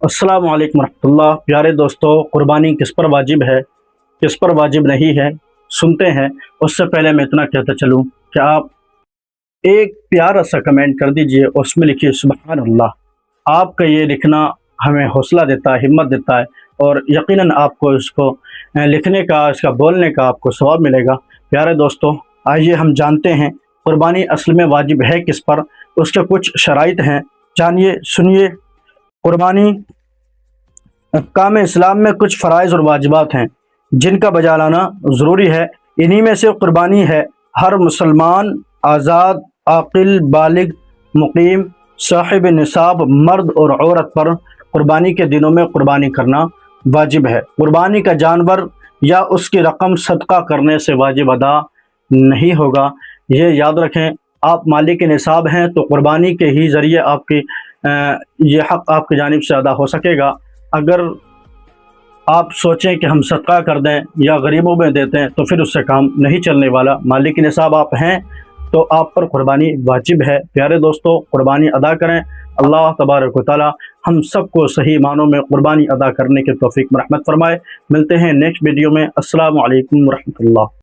السلام علیکم ورحمۃ اللہ۔ پیارے دوستو، قربانی کس پر واجب ہے، کس پر واجب نہیں ہے، سنتے ہیں۔ اس سے پہلے میں اتنا کہتا چلوں کہ آپ ایک پیارا سا کمنٹ کر دیجئے، اس میں لکھیے سبحان اللہ۔ آپ کا یہ لکھنا ہمیں حوصلہ دیتا ہے، ہمت دیتا ہے، اور یقیناً آپ کو اس کو لکھنے کا، اس کا بولنے کا آپ کو ثواب ملے گا۔ پیارے دوستو، آئیے ہم جانتے ہیں قربانی اصل میں واجب ہے کس پر، اس کے کچھ شرائط ہیں، جانیے سنیے۔ قربانی احکام اسلام میں کچھ فرائض اور واجبات ہیں جن کا بجا لانا ضروری ہے۔ انہی میں سے قربانی ہے ہر مسلمان، آزاد، عاقل، بالغ، مقیم، صاحب نصاب مرد اور عورت پر قربانی کے دنوں میں قربانی کرنا واجب ہے۔ قربانی کا جانور یا اس کی رقم صدقہ کرنے سے واجب ادا نہیں ہوگا۔ یہ یاد رکھیں، آپ مالک نصاب ہیں تو قربانی کے ہی ذریعے آپ کی یہ حق آپ کی جانب سے ادا ہو سکے گا۔ اگر آپ سوچیں کہ ہم صدقہ کر دیں یا غریبوں میں دیتے ہیں تو پھر اس سے کام نہیں چلنے والا۔ مالک نصاب آپ ہیں تو آپ پر قربانی واجب ہے۔ پیارے دوستو، قربانی ادا کریں۔ اللہ تبارک و تعالی ہم سب کو صحیح معنوں میں قربانی ادا کرنے کے توفیق مرحمت فرمائے۔ ملتے ہیں نیکسٹ ویڈیو میں۔ السلام علیکم ورحمۃ اللہ۔